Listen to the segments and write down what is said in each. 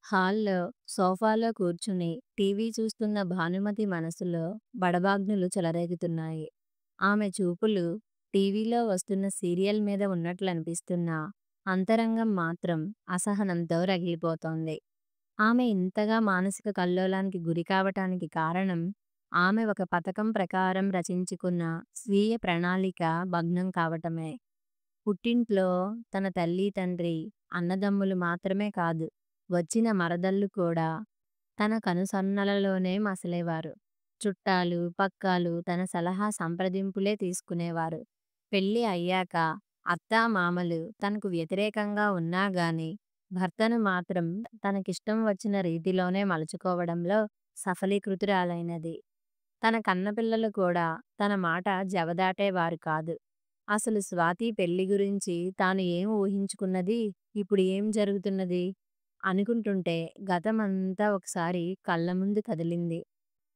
హాల్‌లో సోఫాలో కూర్చుని టీవీ చూస్తున్న భానుమతి మనసులో బడబాగ్నులు చెలరేగుతున్నాయి. ఆమె చూపులు టీవీలో వస్తున్న సీరియల్ మీద ఉన్నట్లనిపిస్తున్నా, అంతరంగం మాత్రం అసహనంతో రగిలిపోతోంది. ఆమె ఇంతగా మానసిక కల్లోలానికి గురి కావటానికి కారణం, ఆమె ఒక పథకం ప్రకారం రచించుకున్న స్వీయ ప్రణాళిక భగ్నం కావటమే. పుట్టింట్లో తన తల్లి, తండ్రి, అన్నదమ్ములు మాత్రమే కాదు, వచ్చిన మరదళ్ళు కూడా తన కనుసన్నలలోనే మసలేవారు. చుట్టాలు, పక్కాలు తన సలహా సంప్రదింపులే తీసుకునేవారు. పెళ్లి అయ్యాక అత్తా, మామలు తనకు వ్యతిరేకంగా ఉన్నా గాని, భర్తను మాత్రం తనకిష్టం వచ్చిన రీతిలోనే మలుచుకోవడంలో సఫలీకృతురాలైనది. తన కన్నపిల్లలు కూడా తన మాట జవదాటేవారు కాదు. అసలు స్వాతి పెళ్లి గురించి తాను ఏం ఊహించుకున్నది, ఇప్పుడు ఏం జరుగుతున్నది అనుకుంటుంటే గతమంతా ఒకసారి కళ్ళ ముందు కదిలింది.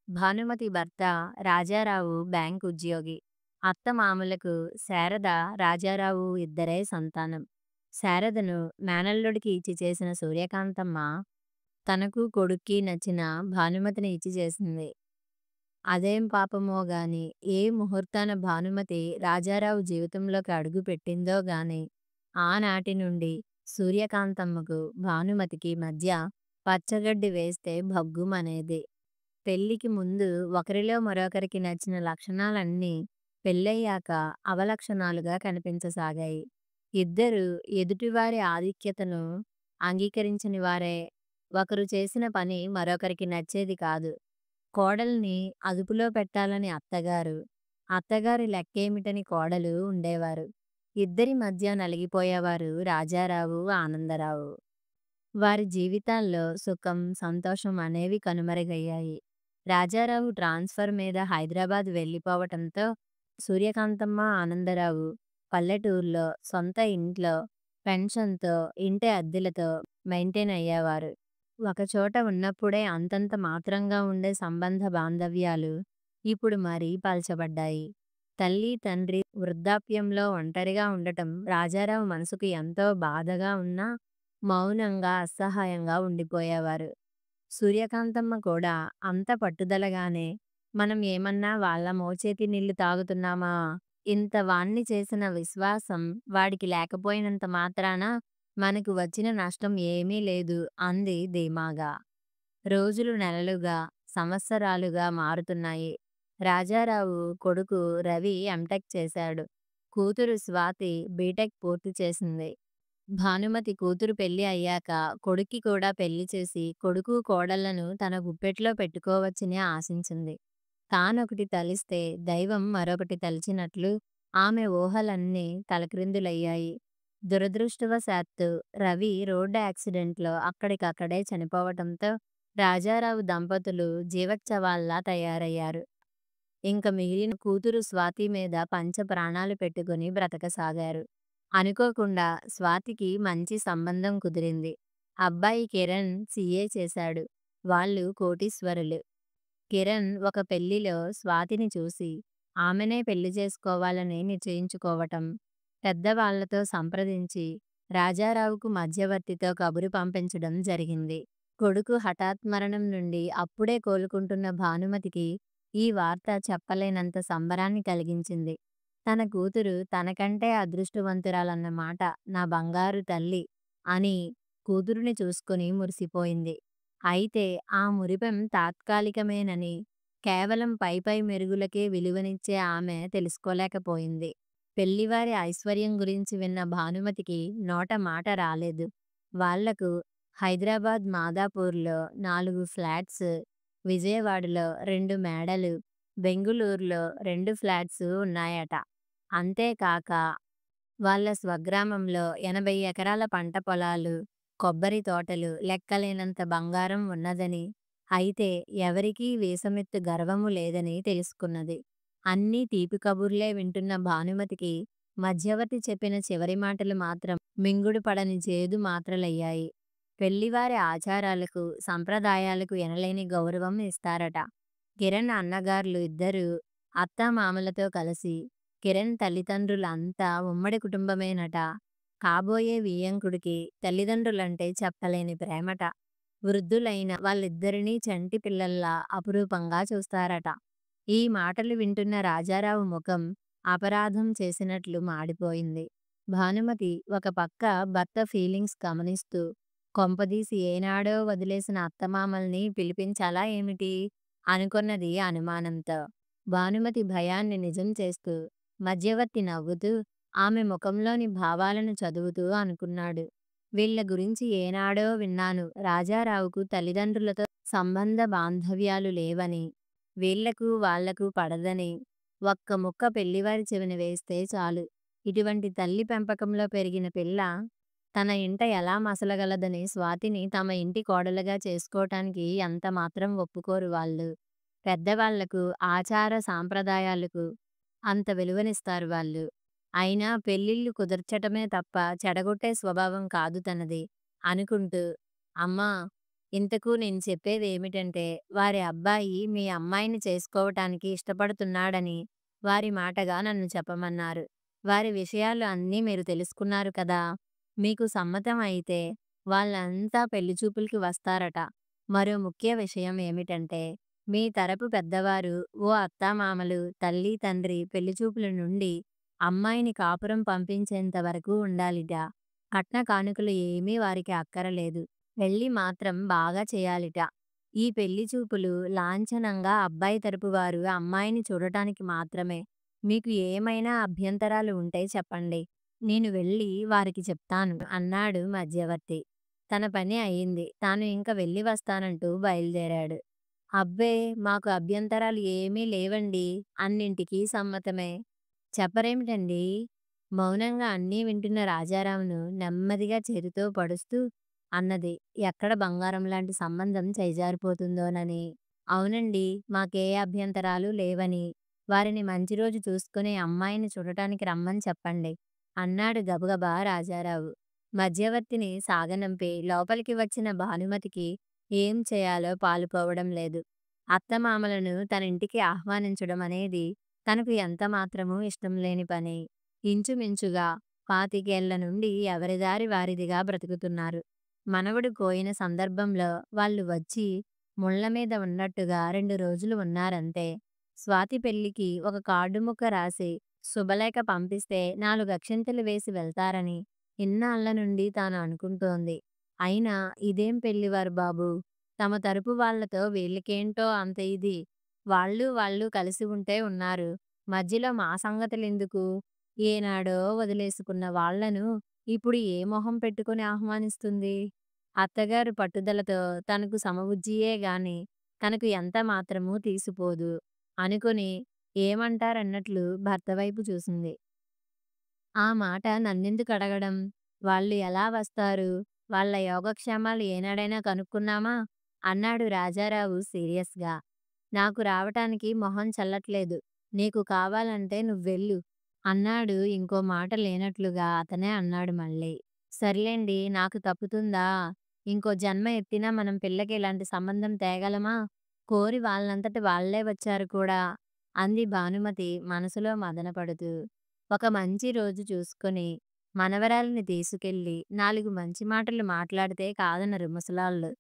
భానుమతి భర్త రాజారావు బ్యాంక్ ఉద్యోగి. అత్తమామలకు శారద, రాజారావు ఇద్దరే సంతానం. శారదను మేనల్లుడికి ఇచ్చి చేసిన సూర్యకాంతమ్మ తనకు కొడుక్కి నచ్చిన భానుమతిని ఇచ్చి చేసింది. అదేం పాపమో గాని, ఏ ముహూర్తాన భానుమతి రాజారావు జీవితంలోకి అడుగు పెట్టిందో గాని, ఆనాటి నుండి సూర్యకాంతమ్మకు, భానుమతికి మధ్య పచ్చగడ్డి వేస్తే భగ్గుమనేది. పెళ్ళికి ముందు ఒకరిలో మరొకరికి నచ్చిన లక్షణాలన్నీ పెళ్ళయ్యాక అవలక్షణాలుగా కనిపించసాగాయి. ఇద్దరూ ఎదుటివారి ఆధిక్యతను అంగీకరించని వారే. ఒకరు చేసిన పని మరొకరికి నచ్చేది కాదు. కోడల్ని అదుపులో పెట్టాలని అత్తగారు, అత్తగారి లెక్కేమిటని కోడలు ఉండేవారు. ఇద్దరి మధ్య నలిగిపోయేవారు రాజారావు, ఆనందరావు. వారి జీవితాల్లో సుఖం, సంతోషం అనేవి కనుమరుగయ్యాయి. రాజారావు ట్రాన్స్‌ఫర్ మీద హైదరాబాద్ వెళ్ళిపోవటంతో సూర్యకాంతమ్మ, ఆనందరావు పల్లెటూరులో సొంత ఇంట్లో పెన్షన్‌తో, ఇంటి అద్దెలతో మెయింటైన్ అయ్యేవారు. ఒకచోట ఉన్నప్పుడే అంతంత మాత్రంగా ఉండే సంబంధ బాంధవ్యాలు ఇప్పుడు మరీ పలచబడ్డాయి. తల్లి, తండ్రి వృద్ధాప్యంలో ఒంటరిగా ఉండటం రాజారావు మనసుకు ఎంతో బాధగా ఉన్నా మౌనంగా, అసహాయంగా ఉండిపోయేవారు. సూర్యకాంతమ్మ కూడా అంత పట్టుదలగానే, మనం ఏమన్నా వాళ్ళ మోచేతి నీళ్లు తాగుతున్నామా? ఇంత వాణ్ణి చేసిన విశ్వాసం వాడికి లేకపోయినంత మాత్రాన మనకు వచ్చిన నష్టం ఏమీ లేదు అంది ధీమాగా. రోజులు నెలలుగా, సంవత్సరాలుగా మారుతున్నాయి. రాజారావు కొడుకు రవి ఎంటెక్ చేశాడు. కూతురు స్వాతి బీటెక్ పూర్తి చేసింది. భానుమతి కూతురు పెళ్లి అయ్యాక కొడుక్కి కూడా పెళ్లి చేసి కొడుకు, కోడళ్లను తన గుప్పెట్లో పెట్టుకోవచ్చని ఆశించింది. తానొకటి తలిస్తే దైవం మరొకటి తలిచినట్లు ఆమె ఊహలన్నీ తలక్రిందులయ్యాయి. దురదృష్టవశాత్తు రవి రోడ్డు యాక్సిడెంట్లో అక్కడికక్కడే చనిపోవటంతో రాజారావు దంపతులు జీవచ్ఛవాల్లా తయారయ్యారు. ఇంక మిగిలిన కూతురు స్వాతి మీద పంచ ప్రాణాలు పెట్టుకుని బ్రతకసాగారు. అనుకోకుండా స్వాతికి మంచి సంబంధం కుదిరింది. అబ్బాయి కిరణ్ సీఏ చేశాడు. వాళ్ళు కోటీశ్వరులు. కిరణ్ ఒక పెళ్లిలో స్వాతిని చూసి ఆమెనే పెళ్లి చేసుకోవాలని నిశ్చయించుకోవటం, పెద్దవాళ్లతో సంప్రదించి రాజారావుకు మధ్యవర్తితో కబురు పంపించడం జరిగింది. కొడుకు హఠాత్ మరణం నుండి అప్పుడే కోలుకుంటున్న భానుమతికి ఈ వార్త చెప్పలేనంత సంబరాన్ని కలిగించింది. తన కూతురు తనకంటే అదృష్టవంతురాలన్నమాట, నా బంగారు తల్లి అని కూతురిని చూసుకుని మురిసిపోయింది. అయితే ఆ మురిపెం తాత్కాలికమేనని, కేవలం పైపై మెరుగులకే విలువనిచ్చే ఆమె తెలుసుకోలేకపోయింది. పెళ్లివారి ఐశ్వర్యం గురించి విన్న భానుమతికి నోట మాట రాలేదు. వాళ్లకు హైదరాబాద్ మాదాపూర్‌లో 4 ఫ్లాట్స్, విజయవాడలో 2 మేడలు, బెంగుళూరులో 2 ఫ్లాట్స్ ఉన్నాయట. అంతేకాక వాళ్ళ స్వగ్రామంలో 80 ఎకరాల పంట పొలాలు, కొబ్బరి తోటలు, లెక్కలేనంత బంగారం ఉన్నదని, అయితే ఎవరికీ వీసమెత్తు గర్వము లేదని తెలుసుకున్నది. అన్నీ తీపి కబుర్లే వింటున్న భానుమతికి మధ్యవర్తి చెప్పిన చివరి మాటలు మాత్రం మింగుడు పడని చేదు మాత్రలయ్యాయి. పెళ్లివారి ఆచారాలకు, సంప్రదాయాలకు ఎనలేని గౌరవం ఇస్తారట. కిరణ్ అన్నగార్లు ఇద్దరూ అత్తామామలతో కలిసి, కిరణ్ తల్లిదండ్రులంతా ఉమ్మడి కుటుంబమేనట. కాబోయే వియ్యంకుడికి తల్లిదండ్రులంటే చెప్పలేని ప్రేమట. వృద్ధులైన వాళ్ళిద్దరినీ చంటి పిల్లల్లా అపురూపంగా చూస్తారట. ఈ మాటలు వింటున్న రాజారావు ముఖం అపరాధం చేసినట్లు మాడిపోయింది. భానుమతి ఒక పక్క భర్త ఫీలింగ్స్ గమనిస్తూ, కొంపదీసి ఏనాడో వదిలేసిన అత్తమామల్ని పిలిపించాలా ఏమిటి? అనుకొన్నది అనుమానంతో. భానుమతి భయాన్ని నిజం చేస్తూ, మధ్యవర్తి నవ్వుతూ, ఆమె ముఖంలోని భావాలను చదువుతూ అనుకున్నాడు. వీళ్ళ గురించి ఏనాడో విన్నాను. రాజారావుకు తల్లిదండ్రులతో సంబంధ బాంధవ్యాలు లేవని, వీళ్ళకు వాళ్లకు పడదని, ఒక్క ముక్క పెళ్లివారి చెవిన వేస్తే చాలు, ఇటువంటి తల్లి పెంపకంలో పెరిగిన పిల్ల తన ఇంట ఎలా మసలగలదని స్వాతిని తమ ఇంటి కోడలుగా చేసుకోవటానికి ఎంత మాత్రం ఒప్పుకోరు వాళ్ళు. పెద్దవాళ్లకు, ఆచార సాంప్రదాయాలకు అంత విలువనిస్తారు వాళ్ళు. అయినా పెళ్ళిళ్ళు కుదర్చటమే తప్ప చెడగొట్టే స్వభావం కాదు తనది అనుకుంటూ, అమ్మా, ఇంతకు నేను చెప్పేదేమిటంటే, వారి అబ్బాయి మీ అమ్మాయిని చేసుకోవటానికి ఇష్టపడుతున్నాడని వారి మాటగా నన్ను చెప్పమన్నారు. వారి విషయాలు అన్నీ మీరు తెలుసుకున్నారు కదా. మీకు సమ్మతం అయితే వాళ్ళంతా పెళ్లిచూపులకి వస్తారట. మరో ముఖ్య విషయం ఏమిటంటే, మీ తరపు పెద్దవారు, ఓ అత్తామామలు, తల్లి తండ్రి పెళ్లిచూపుల నుండి అమ్మాయిని కాపురం పంపించేంత వరకు ఉండాలిట. కట్న కానుకలు ఏమీ వారికి అక్కరలేదు. పెళ్లి మాత్రం బాగా చేయాలిట. ఈ పెళ్లి చూపులు లాంఛనంగా అబ్బాయి తరపు వారు అమ్మాయిని చూడటానికి మాత్రమే. మీకు ఏమైనా అభ్యంతరాలు ఉంటే చెప్పండి. నేను వెళ్ళి వారికి చెప్తాను అన్నాడు మధ్యవర్తి. తన పని అయింది. తాను ఇంక వెళ్ళి వస్తానంటూ బయలుదేరాడు. అబ్బే, మాకు అభ్యంతరాలు ఏమీ లేవండి. అన్నింటికీ సమ్మతమే. చెప్పరేమిటండి? మౌనంగా అన్నీ వింటున్న రాజారావును నెమ్మదిగా చేతితో పడుస్తూ అన్నది, ఎక్కడ బంగారం లాంటి సంబంధం చేజారిపోతుందోనని. అవునండి, మాకే అభ్యంతరాలు లేవని, వారిని మంచి రోజు చూసుకుని అమ్మాయిని చూడటానికి రమ్మని చెప్పండి అన్నాడు గబగబా రాజారావు. మధ్యవర్తిని సాగనంపి లోపలికి వచ్చిన భానుమతికి ఏం చేయాలో పాలుపోవడం లేదు. అత్తమామలను తన ఇంటికి ఆహ్వానించడం అనేది తనకు ఎంత మాత్రమూ ఇష్టం లేని పని. ఇంచుమించుగా 25 నుండి ఎవరి దారి వారిదిగా బ్రతుకుతున్నారు. మనవడు పోయిన సందర్భంలో వాళ్ళు వచ్చి ముళ్ళ మీద ఉన్నట్టుగా 2 రోజులు ఉన్నారంతే. స్వాతి పెళ్లికి ఒక కార్డు ముక్క రాసి శుభలేఖ పంపిస్తే 4 అక్షింతలు వేసి వెళ్తారని ఇన్నాళ్ల నుండి తాను అనుకుంటోంది. అయినా ఇదేం పెళ్లివారు బాబు, తమ తరపు వాళ్లతో వీళ్ళకేంటో అంత ఇది. వాళ్ళు కలిసి ఉంటే ఉన్నారు. మధ్యలో మా సంగతులెందుకు? ఏనాడో వదిలేసుకున్న వాళ్లను ఇప్పుడు ఏ మొహం పెట్టుకుని ఆహ్వానిస్తుంది? అత్తగారు పట్టుదలతో తనకు సమవుజ్జియే గాని తనకు ఎంత మాత్రమూ తీసిపోదు అనుకుని ఏమంటారన్నట్లు భర్త వైపు చూసింది. ఆ మాట నన్నెందుకు అడగడం? వాళ్ళు ఎలా వస్తారు? వాళ్ళ యోగక్షేమాలు ఏనాడైనా కనుక్కున్నామా? అన్నాడు రాజారావు సీరియస్గా. నాకు రావటానికి మొహం చల్లట్లేదు. నీకు కావాలంటే నువ్వెళ్ళు అన్నాడు ఇంకో మాట లేనట్లుగా. అతనే అన్నాడు మళ్ళీ. సర్లేండి, నాకు తప్పుతుందా? ఇంకో జన్మ ఎత్తినా మనం పిల్లకి ఇలాంటి సంబంధం తేగలమా? కోరి వాళ్ళంతట వాళ్ళే వచ్చారు కూడా అంది భానుమతి మనసులో మదనపడుతూ. ఒక మంచి రోజు చూసుకొని మనవరాలిని తీసుకెళ్ళి 4 మంచి మాటలు మాట్లాడితే కాదనరు ముసలాళ్ళు.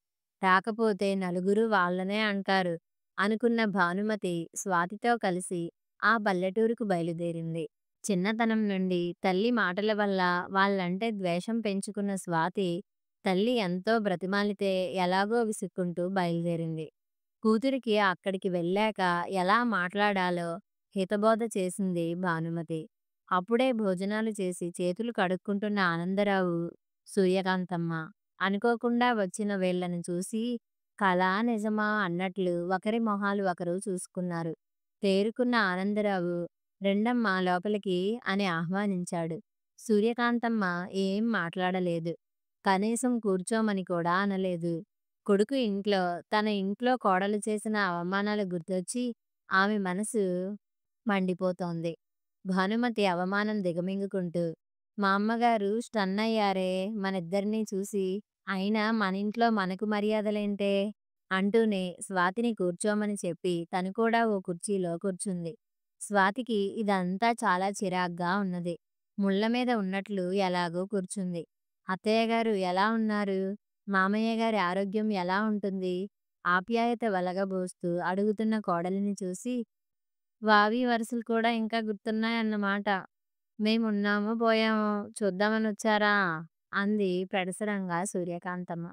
రాకపోతే నలుగురు వాళ్ళనే అంటారు అనుకున్న భానుమతి స్వాతితో కలిసి ఆ పల్లెటూరుకు బయలుదేరింది. చిన్నతనం నుండి తల్లి మాటల వల్ల వాళ్ళంటే ద్వేషం పెంచుకున్న స్వాతి తల్లి ఎంతో బ్రతిమాలితే ఎలాగో విసుక్కుంటూ బయలుదేరింది. కూతురికి అక్కడికి వెళ్ళాక ఎలా మాట్లాడాలో హితబోధ చేసింది భానుమతి. అప్పుడే భోజనాలు చేసి చేతులు కడుక్కుంటున్న ఆనందరావు, సూర్యకాంతమ్మ అనుకోకుండా వచ్చిన వీళ్ళని చూసి కళా నిజమా అన్నట్లు ఒకరి మొహాలు ఒకరు చూసుకున్నారు. తేరుకున్న ఆనందరావు, రెండమ్మా లోపలికి అని ఆహ్వానించాడు. సూర్యకాంతమ్మ ఏం మాట్లాడలేదు. కనీసం కూర్చోమని కూడా అనలేదు. కొడుకు ఇంట్లో, తన ఇంట్లో కోడలు చేసిన అవమానాలు గుర్తొచ్చి ఆమె మనసు మండిపోతోంది. భానుమతి అవమానం దిగమింగుకుంటూ, మా అమ్మగారు స్టన్ అయ్యారే మనిద్దరినీ చూసి. అయినా మన ఇంట్లో మనకు మర్యాదలేంటే అంటూనే స్వాతిని కూర్చోమని చెప్పి తను కూడా ఓ కుర్చీలో కూర్చుంది. స్వాతికి ఇదంతా చాలా చిరాగ్గా ఉన్నది. ముళ్ళ మీద ఉన్నట్లు ఎలాగో కూర్చుంది. అత్తయ్యగారు ఎలా ఉన్నారు? మామయ్య గారి ఆరోగ్యం ఎలా ఉంటుంది? ఆప్యాయత వెలగబోస్తూ అడుగుతున్న కోడలిని చూసి, వావి వరుసలు కూడా ఇంకా గుర్తున్నాయన్నమాట. మేమున్నామో పోయామో చూద్దామనొచ్చారా? అంది పెడసరంగా సూర్యకాంతమ్మ.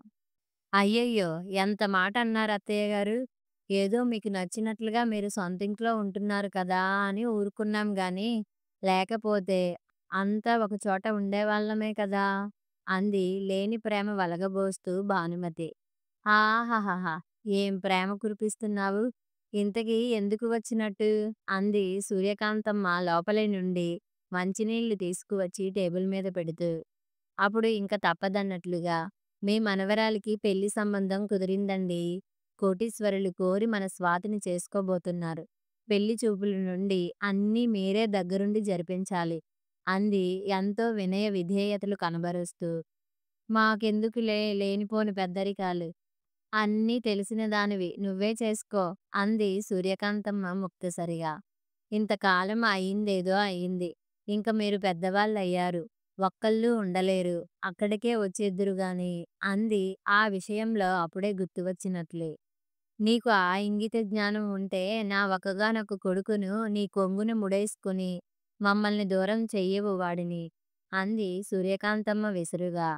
అయ్యయ్యో! ఎంత మాట అన్నారు అత్తయ్య గారు. ఏదో మీకు నచ్చినట్లుగా మీరు సొంతింట్లో ఉంటున్నారు కదా అని ఊరుకున్నాం గానీ, లేకపోతే అంతా ఒకచోట ఉండేవాళ్ళమే కదా! అంది లేని ప్రేమ వలగబోస్తూ భానుమతి. ఆహాహాహా! ఏం ప్రేమ కురిపిస్తున్నావు? ఇంతకీ ఎందుకు వచ్చినట్టు? అంది సూర్యకాంతమ్మ లోపలి నుండి మంచినీళ్ళు తీసుకువచ్చి టేబుల్ మీద పెడుతూ. అప్పుడు ఇంక తప్పదన్నట్లుగా, మీ మనవరాలికి పెళ్లి సంబంధం కుదిరిందండి. కోటీశ్వరులు కోరి మన స్వాతిని చేసుకోబోతున్నారు. పెళ్లి చూపుల నుండి అన్నీ మీరే దగ్గరుండి జరిపించాలి. అంది ఎంతో వినయ విధేయతలు కనబరుస్తూ. మాకెందుకులే లేనిపోని పెద్దరికాలు. అన్నీ తెలిసిన దానివి నువ్వే చేసుకో అంది సూర్యకాంతమ్మ ముక్తసరిగా. ఇంతకాలం అయిందేదో అయింది. ఇంక మీరు పెద్దవాళ్ళయ్యారు. ఒక్కళ్ళూ ఉండలేరు. అక్కడికే వచ్చేద్దురుగాని అంది ఆ విషయంలో అప్పుడే గుర్తువచ్చినట్లే. నీకు ఆ ఇంగిత జ్ఞానం ఉంటే నా ఒక్కగానొక్క కొడుకును నీ కొంగున ముడేసుకుని మమ్మల్ని దూరం చెయ్యవు వాడిని అంది సూర్యకాంతమ్మ విసురుగా.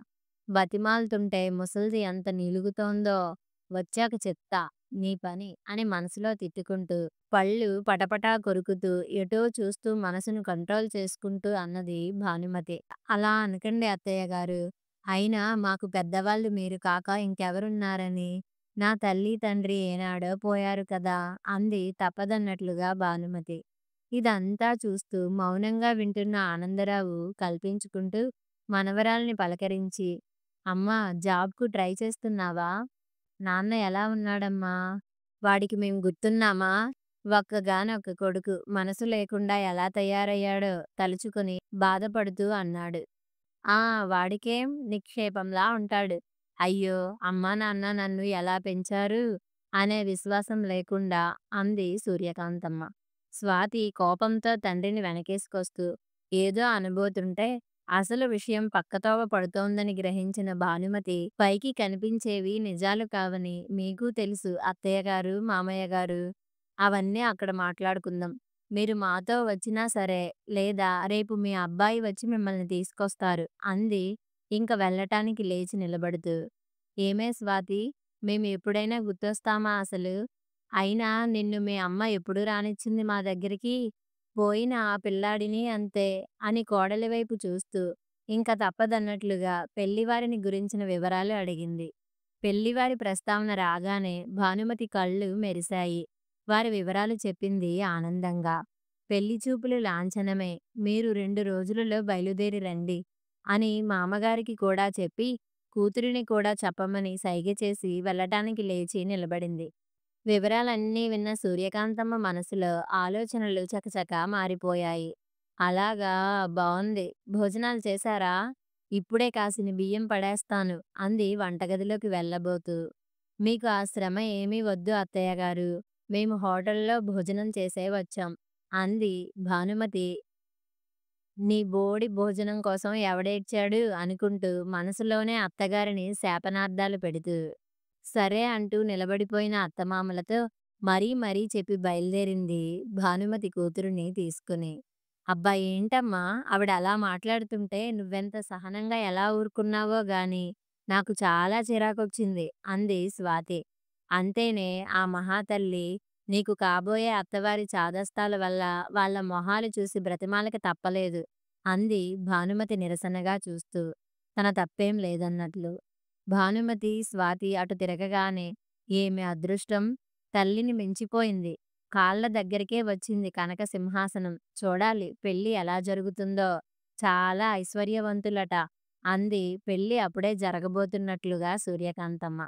బతిమాలుతుంటే ముసల్ది ఎంత నిలుగుతోందో వచ్చాక చెప్తా నీ పని అని మనసులో తిట్టుకుంటూ పళ్ళు పటపటా కొరుకుతూ ఎటో చూస్తూ మనసును కంట్రోల్ చేసుకుంటూ అన్నది భానుమతి. అలా అనకండి అత్తయ్య గారు. అయినా మాకు పెద్దవాళ్ళు మీరు కాక ఇంకెవరున్నారని. నా తల్లి తండ్రి ఏనాడో పోయారు కదా అంది తప్పదన్నట్లుగా భానుమతి. ఇదంతా చూస్తూ మౌనంగా వింటున్న ఆనందరావు కల్పించుకుంటూ మనవరాల్ని పలకరించి, అమ్మా జాబ్‌కు ట్రై చేస్తున్నావా? నాన్న ఎలా ఉన్నాడమ్మా? వాడికి మేం గుర్తున్నామా? ఒక్కగానొక్క కొడుకు మనసు లేకుండా ఎలా తయారయ్యాడో తలుచుకుని బాధపడుతూ అన్నాడు. ఆ! వాడికేం నిక్షేపంలా ఉంటాడు. అయ్యో! అమ్మా నాన్న నన్ను ఎలా పెంచారు? అనే విశ్వాసం లేకుండా అంది సూర్యకాంతమ్మ. స్వాతి కోపంతో తండ్రిని వెనకేసుకొస్తూ ఏదో అనబోతుంటే అసలు విషయం పక్కతోవ పడుతోందని గ్రహించిన భానుమతి పైకి కనిపించేవి నిజాలు కావని మీకు తెలుసు అత్తయ్యగారు, మామయ్యగారు. అవన్నీ అక్కడ మాట్లాడుకుందాం. మీరు మాతో వచ్చినా సరే, లేదా రేపు మీ అబ్బాయి వచ్చి మిమ్మల్ని తీసుకొస్తారు అంది ఇంక వెళ్ళటానికి లేచి నిలబడుతూ. ఏమే స్వాతి, మేము ఎప్పుడైనా గుర్తొస్తామా అసలు? అయినా నిన్ను మీ అమ్మ ఎప్పుడు రానిచ్చింది మా దగ్గరికి? పోయిన ఆ పిల్లాడిని అంతే అని కోడలి వైపు చూస్తూ ఇంక తప్పదన్నట్లుగా పెళ్లివారిని గురించిన వివరాలు అడిగింది. పెళ్లివారి ప్రస్తావన రాగానే భానుమతి కళ్ళు మెరిశాయి. వారి వివరాలు చెప్పింది ఆనందంగా. పెళ్లి చూపులు లాంఛనమే. మీరు 2 రోజులలో బయలుదేరి రండి అని మామగారికి కూడా చెప్పి, కూతురిని కూడా చెప్పమని సైగ చేసి వెళ్ళటానికి లేచి నిలబడింది. వివరాలన్నీ విన్న సూర్యకాంతమ్మ మనసులో ఆలోచనలు చకచకా మారిపోయాయి. అలాగా బావుంది. భోజనాలు చేశారా? ఇప్పుడే కాసిని బియ్యం పడేస్తాను అంది వంటగదిలోకి వెళ్ళబోతూ. మీకు ఆ శ్రమ ఏమీ వద్దు అత్తయ్యగారు. మేము హోటల్లో భోజనం చేసే వచ్చాం అంది భానుమతి. నీ బోడి భోజనం కోసం ఎవడేడ్చాడు అనుకుంటూ మనసులోనే అత్తగారిని శాపనార్థాలు పెడుతూ. సరే అంటూ నిలబడిపోయిన అత్తమామలతో మరీ మరీ చెప్పి బయలుదేరింది భానుమతి కూతురిని తీసుకుని. అబ్బా ఏంటమ్మా ఆవిడ అలా మాట్లాడుతుంటే నువ్వెంత సహనంగా ఎలా ఊరుకున్నావో గాని నాకు చాలా చిరాకొచ్చింది అంది స్వాతి. అంతేనే ఆ మహాతల్లి నీకు కాబోయే అత్తవారి చాదస్తాల వల్ల వాళ్ళ మొహాలు చూసి బ్రతిమాలక తప్పలేదు అంది భానుమతి నిరసనగా చూస్తూ తన తప్పేం లేదన్నట్లు. భానుమతి స్వాతి అటు తిరగగానే ఏమి అదృష్టం తల్లిని మించిపోయింది. కాళ్ళ దగ్గరికే వచ్చింది కనక సింహాసనం. చూడాలి పెళ్లి ఎలా జరుగుతుందో. చాలా ఐశ్వర్యవంతులట అంది పెళ్లి అప్పుడే జరగబోతున్నట్లుగా సూర్యకాంతమ్మ.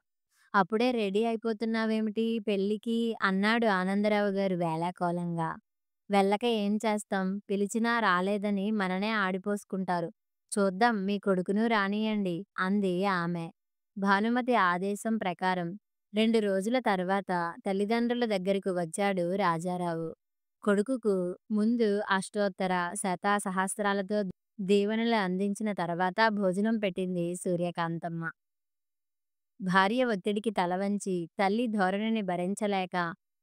అప్పుడే రెడీ అయిపోతున్నావేమిటి పెళ్ళికి అన్నాడు ఆనందరావు గారు వేళాకోళంగా. వెళ్ళక ఏం చేస్తాం పిలిచినా రాలేదని మననే ఆడిపోసుకుంటారు. చూద్దాం మీ కొడుకును రానియండి అంది ఆమె. భానుమతి ఆదేశం ప్రకారం 2 రోజుల తర్వాత తల్లిదండ్రుల దగ్గరకు వచ్చాడు రాజారావు. కొడుకుకు ముందు అష్టోత్తర శతసహస్రాలతో దీవెనలు అందించిన తర్వాత భోజనం పెట్టింది సూర్యకాంతమ్మ. భార్య ఒత్తిడికి తలవంచి, తల్లి ధోరణిని భరించలేక,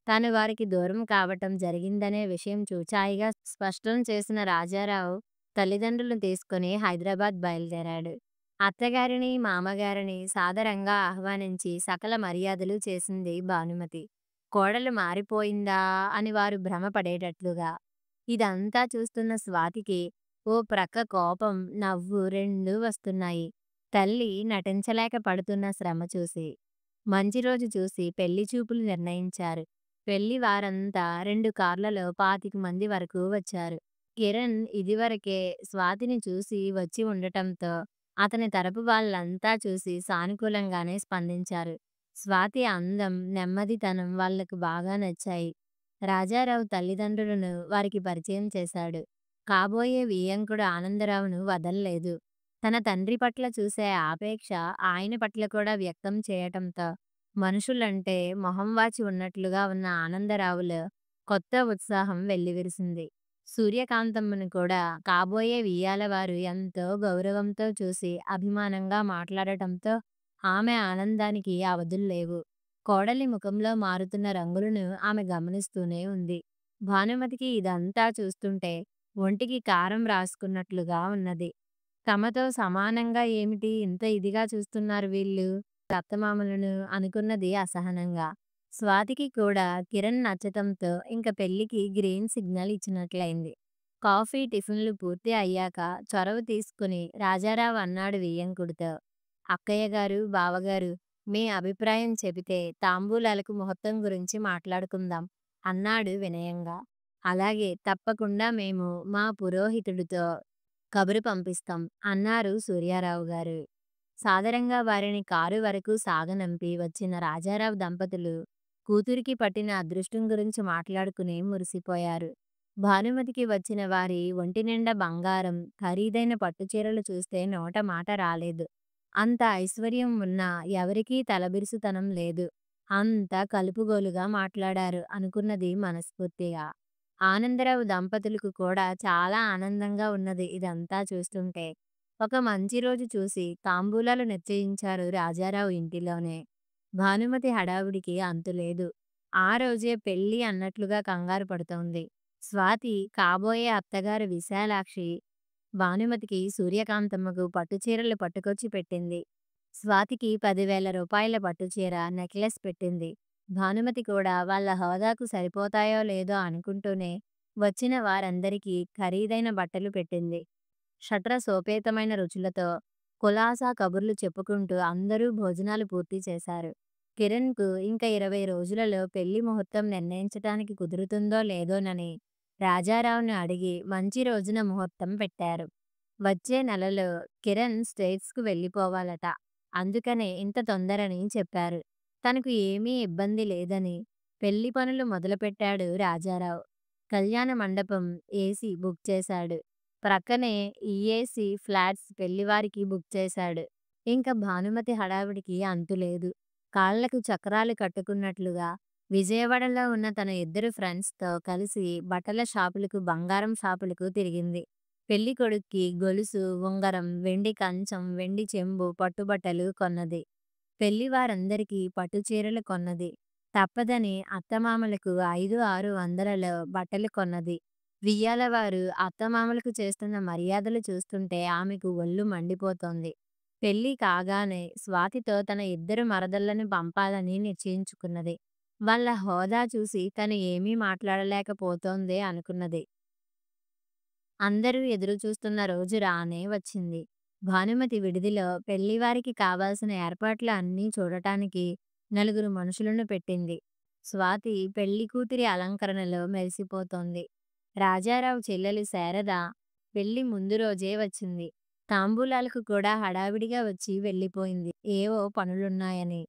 తాను వారికి దూరం కావటం జరిగిందనే విషయం చూచాయిగా స్పష్టం చేసిన రాజారావు తల్లిదండ్రులను తీసుకుని హైదరాబాద్ బయలుదేరాడు. అత్తగారిని, మామగారిని సాదరంగా ఆహ్వానించి సకల మర్యాదలు చేసింది భానుమతి. కోడలు మారిపోయిందా అని వారు భ్రమపడేటట్లుగా. ఇదంతా చూస్తున్న స్వాతికి ఓ ప్రక్క కోపం, నవ్వు రెండూ వస్తున్నాయి. తల్లి నటించలేక పడుతున్న శ్రమ చూసి. మంచి రోజు చూసి పెళ్లి చూపులు నిర్ణయించారు. పెళ్లి వారంతా 2 కార్లలో 25 మంది వరకు వచ్చారు. కిరణ్ ఇదివరకే స్వాతిని చూసి వచ్చి ఉండటంతో అతని తరపు వాళ్ళంతా చూసి సానుకూలంగానే స్పందించారు. స్వాతి అందం, నెమ్మదితనం వాళ్లకు బాగా నచ్చాయి. రాజారావు తల్లిదండ్రులను వారికి పరిచయం చేశాడు. కాబోయే వియ్యంకుడు ఆనందరావును వదల్లేదు. తన తండ్రి పట్ల చూసే ఆపేక్ష ఆయన పట్ల కూడా వ్యక్తం చేయటంతో మనుషులంటే మొహం వాచి ఉన్నట్లుగా ఉన్న ఆనందరావులో కొత్త ఉత్సాహం వెల్లివిరిసింది. సూర్యకాంతమ్మను కూడా కాబోయే వియ్యాలవారు ఎంతో గౌరవంతో చూసి అభిమానంగా మాట్లాడటంతో ఆమె ఆనందానికి అవధుల్లేవు. కోడలి ముఖంలో మారుతున్న రంగులను ఆమె గమనిస్తూనే ఉంది. భానుమతికి ఇదంతా చూస్తుంటే ఒంటికి కారం రాసుకున్నట్లుగా ఉన్నది. తమతో సమానంగా ఏమిటి ఇంత ఇదిగా చూస్తున్నారు వీళ్ళు అత్తమామలను అనుకున్నది అసహనంగా. స్వాతికి కూడా కిరణ్ నచ్చటంతో ఇంక పెళ్లికి గ్రీన్ సిగ్నల్ ఇచ్చినట్లయింది. కాఫీ, టిఫిన్లు పూర్తి అయ్యాక చొరవ తీసుకుని రాజారావు అన్నాడు వియ్యంకుడితో. అక్కయ్యగారు, బావగారు మీ అభిప్రాయం చెబితే తాంబూలాలకు ముహూర్తం గురించి మాట్లాడుకుందాం అన్నాడు వినయంగా. అలాగే తప్పకుండా మేము మా పురోహితుడితో కబురు పంపిస్తాం అన్నారు సూర్యారావు గారు. సాదరంగా వారిని కారు వరకు సాగనంపి వచ్చిన రాజారావు దంపతులు కూతురికి పట్టిన అదృష్టం గురించి మాట్లాడుకుని మురిసిపోయారు. భానుమతికి వచ్చిన వారి ఒంటినిండా బంగారం, ఖరీదైన పట్టుచీరలు చూస్తే నోట మాట రాలేదు. అంత ఐశ్వర్యం ఉన్నా ఎవరికీ తలబిరుసుతనం లేదు. అంతా కలుపుగోలుగా మాట్లాడారు అనుకున్నది మనస్ఫూర్తిగా. ఆనందరావు దంపతులకు కూడా చాలా ఆనందంగా ఉన్నది ఇదంతా చూస్తుంటే. ఒక మంచి రోజు చూసి తాంబూలాలు నిశ్చయించారు రాజారావు ఇంటిలోనే. భానుమతి హడావుడికి అంతులేదు. ఆ రోజే పెళ్ళి అన్నట్లుగా కంగారు పడుతోంది. స్వాతి కాబోయే అత్తగారు విశాలాక్షి భానుమతికి, సూర్యకాంతమ్మకు పట్టుచీరలు పట్టుకొచ్చి పెట్టింది. స్వాతికి 10,000 రూపాయల పట్టుచీర, నెక్లెస్ పెట్టింది. భానుమతి కూడా వాళ్ళ హోదాకు సరిపోతాయో లేదో అనుకుంటూనే వచ్చిన వారందరికీ ఖరీదైన బట్టలు పెట్టింది. షట్రసోపేతమైన రుచులతో కులాసా కబుర్లు చెప్పుకుంటూ అందరూ భోజనాలు పూర్తి చేశారు. కిరణ్కు ఇంకా 20 రోజులలో పెళ్లి ముహూర్తం నిర్ణయించటానికి కుదురుతుందో లేదోనని రాజారావును అడిగి మంచి రోజున ముహూర్తం పెట్టారు. వచ్చే నెలలో కిరణ్ స్టేట్స్కు వెళ్ళిపోవాలట. అందుకనే ఇంత తొందరని చెప్పారు. తనకు ఏమీ ఇబ్బంది లేదని పెళ్లి పనులు మొదలుపెట్టాడు రాజారావు. కళ్యాణ మండపం ఏసీ బుక్ చేశాడు. ప్రక్కనే ఈఏసీ ఫ్లాట్స్ పెళ్లివారికి బుక్ చేశాడు. ఇంక భానుమతి హడావిడికి అంతులేదు. కాళ్లకు చక్రాలు కట్టుకున్నట్లుగా విజయవాడలో ఉన్న తన 2 ఫ్రెండ్స్‌తో కలిసి బట్టల షాపులకు, బంగారం షాపులకు తిరిగింది. పెళ్లి కొడుక్కి గొలుసు, ఉంగరం, వెండి కంచం, వెండి చెంబు, పట్టుబట్టలు కొన్నది. పెళ్లివారందరికీ పట్టుచీరలు కొన్నది. తప్పదని అత్తమామలకు 5, 6 వందలలో బట్టలు కొన్నది. వియ్యాలవారు అత్తమామలకు చేస్తున్న మర్యాదలు చూస్తుంటే ఆమెకు ఒళ్ళు మండిపోతోంది. పెళ్లి కాగానే స్వాతితో తన 2 మరదళ్ళను పంపాలని నిశ్చయించుకున్నది. వాళ్ళ హోదా చూసి తను ఏమీ మాట్లాడలేకపోతోందే అనుకున్నది. అందరూ ఎదురుచూస్తున్న రోజు రానే వచ్చింది. భానుమతి విడిదిలో పెళ్లివారికి కావాల్సిన ఏర్పాట్లు అన్నీ చూడటానికి 4 మనుషులను పెట్టింది. స్వాతి పెళ్లి కూతురి అలంకరణలో మెరిసిపోతోంది. రాజారావు చెల్లెలు శారద పెళ్లి ముందు రోజే వచ్చింది. తాంబూలాలకు కూడా హడావిడిగా వచ్చి వెళ్ళిపోయింది ఏవో పనులున్నాయని.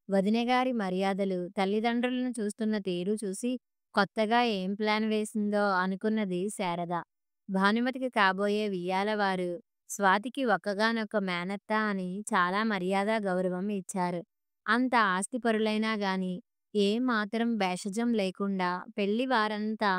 వదినగారి మర్యాదలు, తల్లిదండ్రులను చూస్తున్న తీరు చూసి కొత్తగా ఏం ప్లాన్ వేసిందో అనుకున్నది శారద. భానుమతికి కాబోయే వియ్యాలవారు స్వాతికి ఒక్కగానొక్క మేనత్త అని చాలా మర్యాద, గౌరవం ఇచ్చారు. అంత ఆస్తిపరులైనా గాని ఏం మాత్రం భేషజం లేకుండా పెళ్లి వారంతా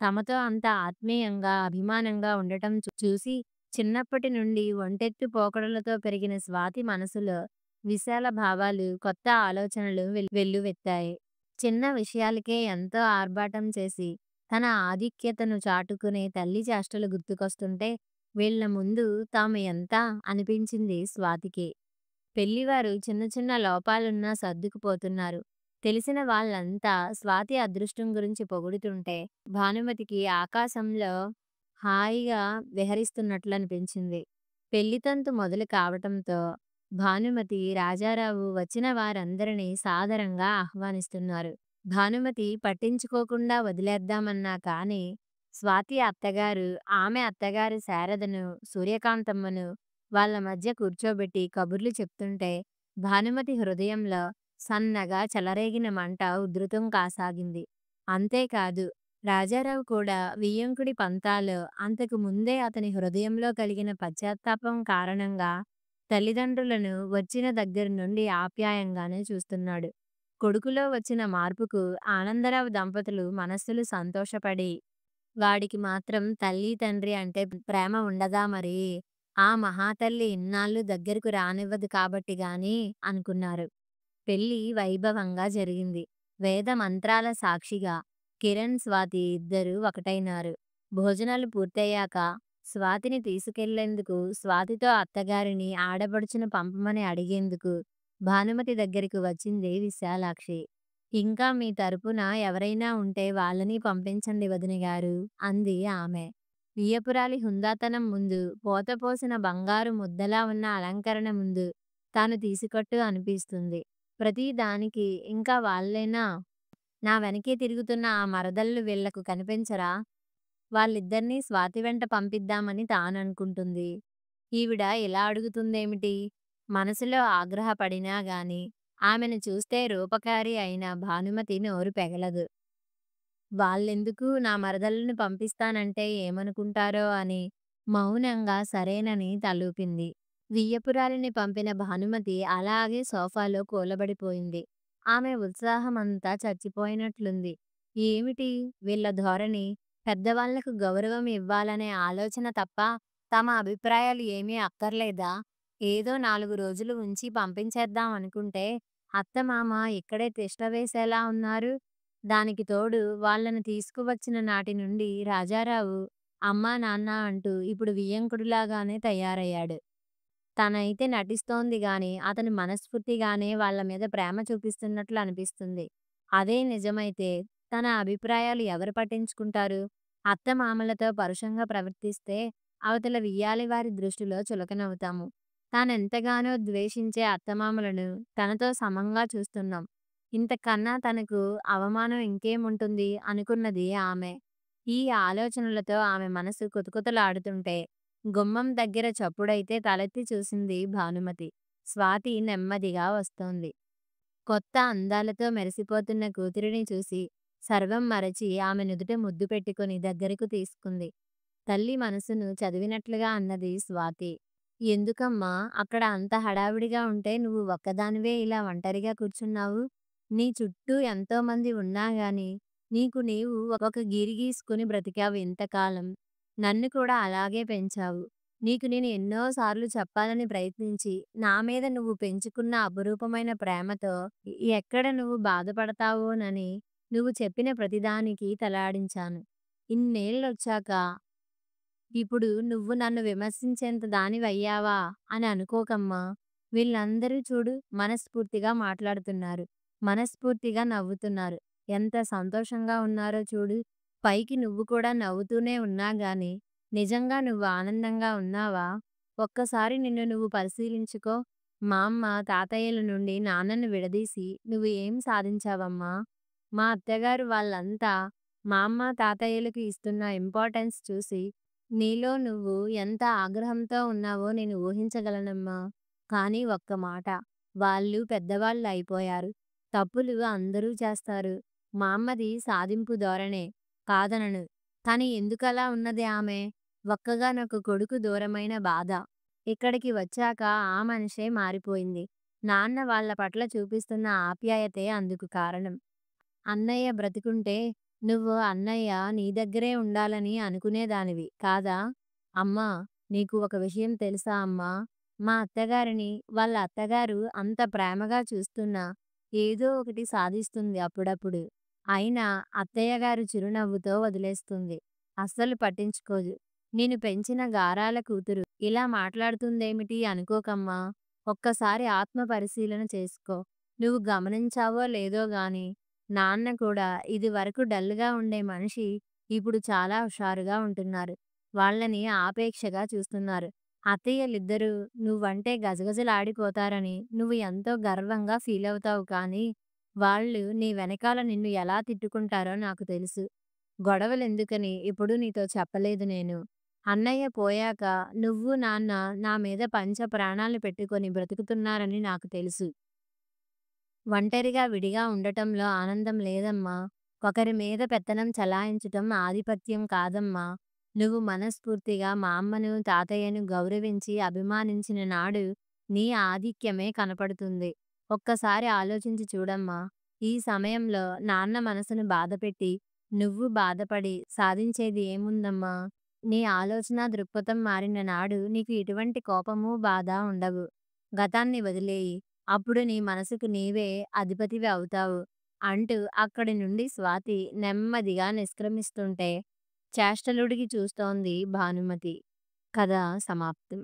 తమతో అంత ఆత్మీయంగా, అభిమానంగా ఉండటం చూసి చిన్నప్పటి నుండి ఒంటెత్తు పోకడలతో పెరిగిన స్వాతి మనసులో విశాల భావాలు, కొత్త ఆలోచనలు వెల్లువెత్తాయి. చిన్న విషయాలకే ఎంతో ఆర్భాటం చేసి, తన ఆధిక్యతను చాటుకునే తల్లి చేష్టలు గుర్తుకొస్తుంటే, వీళ్ళ ముందు తాము ఎంత అనిపించింది స్వాతికి. పెళ్లివారు చిన్న చిన్న లోపాలున్నా సర్దుకుపోతున్నారు. తెలిసిన వాళ్ళంతా స్వాతి అదృష్టం గురించి పొగుడుతుంటే, భానుమతికి ఆకాశంలో హాయిగా విహరిస్తున్నట్లనిపించింది. పెళ్లితంతు మొదలు కావటంతో భానుమతి, రాజారావు వచ్చిన వారందరినీ సాదరంగా ఆహ్వానిస్తున్నారు. భానుమతి పట్టించుకోకుండా వదిలేద్దామన్నా కానీ, స్వాతి అత్తగారు, ఆమె అత్తగారు శారదను, సూర్యకాంతమ్మను వాళ్ళ మధ్య కూర్చోబెట్టి కబుర్లు చెప్తుంటే, భానుమతి హృదయంలో సన్నగా చెలరేగిన మంట ఉధృతం కాసాగింది. అంతేకాదు, రాజారావు కూడా వియ్యంకుడి పంతాలో అంతకు ముందే అతని హృదయంలో కలిగిన పశ్చాత్తాపం కారణంగా తల్లిదండ్రులను వచ్చిన దగ్గర నుండి ఆప్యాయంగానే చూస్తున్నాడు. కొడుకులో వచ్చిన మార్పుకు ఆనందరావు దంపతులు మనస్సులు సంతోషపడి, వాడికి మాత్రం తల్లి తండ్రి అంటే ప్రేమ ఉండదా మరి? ఆ మహాతల్లి ఇన్నాళ్ళు దగ్గరకు రానివ్వదు కాబట్టి గాని అనుకున్నారు. పెళ్లి వైభవంగా జరిగింది. వేద మంత్రాల సాక్షిగా కిరణ్, స్వాతి ఇద్దరూ ఒకటైనారు. భోజనాలు పూర్తయ్యాక స్వాతిని తీసుకెళ్లేందుకు, స్వాతితో అత్తగారిని, ఆడపడుచును పంపమని అడిగేందుకు భానుమతి దగ్గరికి వచ్చింది విశాలాక్షి. ఇంకా మీ తరపున ఎవరైనా ఉంటే వాళ్ళని పంపించండి వదినగారు అంది ఆమె. వియ్యపురాలి హుందాతనం ముందు, పోతపోసిన బంగారు ముద్దలా ఉన్న అలంకరణ ముందు తాను తీసుకట్టు అనిపిస్తుంది. ప్రతి దానికి ఇంకా వాళ్ళేనా? నా వెనకే తిరుగుతున్న ఆ మరదళ్ళు వీళ్ళకు కనిపించరా? వాళ్ళిద్దరినీ స్వాతి వెంట పంపిద్దామని తాననుకుంటుంది. ఈవిడ ఇలా అడుగుతుందేమిటి? మనసులో ఆగ్రహపడినా గాని ఆమెను చూస్తే రూపకారి అయిన భానుమతి నోరు పెగలదు. వాళ్ళెందుకు నా మరదళ్ళను పంపిస్తానంటే ఏమనుకుంటారో అని మౌనంగా సరేనని తలూపింది. వియ్యపురాలిని పంపిన భానుమతి అలాగే సోఫాలో కూలబడిపోయింది. ఆమె ఉత్సాహమంతా చచ్చిపోయినట్లుంది. ఏమిటి వీళ్ళ ధోరణి? పెద్దవాళ్లకు గౌరవం ఇవ్వాలనే ఆలోచన తప్ప తమ అభిప్రాయాలు ఏమీ అక్కర్లేదా? ఏదో 4 రోజులు ఉంచి పంపించేద్దాం అనుకుంటే అత్తమామ ఇక్కడే తిష్ట వేసేలా ఉన్నారు. దానికి తోడు వాళ్ళను తీసుకువచ్చిన నాటి నుండి రాజారావు అమ్మా నాన్న అంటూ ఇప్పుడు వియ్యంకుడిలాగానే తయారయ్యాడు. తనైతే నటిస్తోంది గాని అతను మనస్ఫూర్తిగానే వాళ్ళ మీద ప్రేమ చూపిస్తున్నట్లు అనిపిస్తుంది. అదే నిజమైతే తన అభిప్రాయాలు ఎవరు పట్టించుకుంటారు? అత్తమామలతో పరుషంగా ప్రవర్తిస్తే అవతల వియ్యాలి వారి దృష్టిలో చులకనవుతాము. తానెంతగానో ద్వేషించే అత్తమామలను తనతో సమంగా చూస్తున్నాం. ఇంతకన్నా తనకు అవమానం ఇంకేముంటుంది అనుకున్నది ఆమె. ఈ ఆలోచనలతో ఆమె మనసు కుతకుతలాడుతుంటే గుమ్మం దగ్గర చప్పుడైతే తలెత్తి చూసింది భానుమతి. స్వాతి నెమ్మదిగా వస్తోంది. కొత్త అందాలతో మెరిసిపోతున్న కూతురిని చూసి సర్వం మరచి ఆమె నుదుట ముద్దు పెట్టుకుని దగ్గరకు తీసుకుంది. తల్లి మనసును చదివినట్లుగా అన్నది స్వాతి. ఎందుకమ్మా అక్కడ అంత హడావిడిగా ఉంటే నువ్వు ఒక్కదానివే ఇలా ఒంటరిగా కూర్చున్నావు? నీ చుట్టూ ఎంతోమంది ఉన్నా గాని నీకు నీవు ఒక గీరి గీసుకుని బ్రతికావు ఇంతకాలం. నన్ను కూడా అలాగే పెంచావు. నీకు నేను ఎన్నోసార్లు చెప్పాలని ప్రయత్నించి నా మీద నువ్వు పెంచుకున్న అపురూపమైన ప్రేమతో ఎక్కడ నువ్వు బాధపడతావోనని నువ్వు చెప్పిన ప్రతిదానికి తలాడించాను. ఇన్నేళ్ళొచ్చాక ఇప్పుడు నువ్వు నన్ను విమర్శించేంత దానివయ్యావా అని అనుకోకమ్మా. వీళ్ళందరూ చూడు మనస్ఫూర్తిగా మాట్లాడుతున్నారు. మనస్ఫూర్తిగా నవ్వుతున్నారు. ఎంత సంతోషంగా ఉన్నారో చూడు. పైకి నువ్వు కూడా నవ్వుతూనే ఉన్నా గాని నిజంగా నువ్వు ఆనందంగా ఉన్నావా? ఒక్కసారి నిన్ను నువ్వు పరిశీలించుకో. మా అమ్మ, తాతయ్యల నుండి నాన్నను విడదీసి నువ్వు ఏం సాధించావమ్మా? మా అత్తగారు వాళ్ళంతా మా అమ్మ, తాతయ్యలకు ఇస్తున్న ఇంపార్టెన్స్ చూసి నీలో నువ్వు ఎంత ఆగ్రహంతో ఉన్నావో నేను ఊహించగలనమ్మా. కానీ ఒక్క మాట, వాళ్ళు పెద్దవాళ్ళు అయిపోయారు. తప్పులు అందరూ చేస్తారు. మా అమ్మది సాధింపు ధోరణే, కాదనను. కానీ ఎందుకలా ఉన్నది ఆమె? ఒక్కగానొక్క కొడుకు దూరమైన బాధ. ఇక్కడికి వచ్చాక ఆ మనిషే మారిపోయింది. నాన్న వాళ్ళ పట్ల చూపిస్తున్న ఆప్యాయతే అందుకు కారణం. అన్నయ్య బ్రతికుంటే నువ్వు అన్నయ్య నీ దగ్గరే ఉండాలని అనుకునేదానివి కాదా? అమ్మా, నీకు ఒక విషయం తెలుసా అమ్మా? మా అత్తగారిని వాళ్ళ అత్తగారు అంత ప్రేమగా చూస్తున్నా, ఏదో ఒకటి సాధిస్తుంది అప్పుడప్పుడు. అయినా అత్తయ్య గారు చిరునవ్వుతో వదిలేస్తుంది. అస్సలు పట్టించుకోదు. నేను పెంచిన గారాల కూతురు ఇలా మాట్లాడుతుందేమిటి అనుకోకమ్మా. ఒక్కసారి ఆత్మ పరిశీలన చేసుకో. నువ్వు గమనించావో లేదో గాని, నాన్న కూడా ఇదివరకు డల్‌గా ఉండే మనిషి ఇప్పుడు చాలా హుషారుగా ఉంటున్నారు. వాళ్ళని ఆపేక్షగా చూస్తున్నారు. అత్తయ్యలిద్దరూ నువ్వంటే గజగజలాడిపోతారని నువ్వు ఎంతో గర్వంగా ఫీలవుతావు కానీ, వాళ్ళు నీ వెనకాల నిన్ను ఎలా తిట్టుకుంటారో నాకు తెలుసు. గొడవలెందుకని ఎప్పుడూ నీతో చెప్పలేదు నేను. అన్నయ్య పోయాక నువ్వు, నాన్న నా మీద పంచ ప్రాణాలు పెట్టుకొని బ్రతుకుతున్నారని నాకు తెలుసు. ఒంటరిగా విడిగా ఉండటంలో ఆనందం లేదమ్మా. ఒకరి మీద పెత్తనం చలాయించటం ఆధిపత్యం కాదమ్మా. నువ్వు మనస్ఫూర్తిగా మా అమ్మను, తాతయ్యను గౌరవించి, అభిమానించిన నాడు నీ ఆధిక్యమే కనపడుతుంది. ఒక్కసారి ఆలోచించి చూడమ్మా. ఈ సమయంలో నాన్న మనసును బాధపెట్టి, నువ్వు బాధపడి సాధించేది ఏముందమ్మా? నీ ఆలోచనా దృక్పథం మారిన నాడు నీకు ఎటువంటి కోపము, బాధ ఉండవు. గతాన్ని వదిలేయి. అప్పుడు నీ మనసుకు నీవే అధిపతివి అవుతావు అంటూ అక్కడి నుండి స్వాతి నెమ్మదిగా నిష్క్రమిస్తుంటే చేష్టలుడిగి చూస్తోంది భానుమతి. కథ సమాప్తం.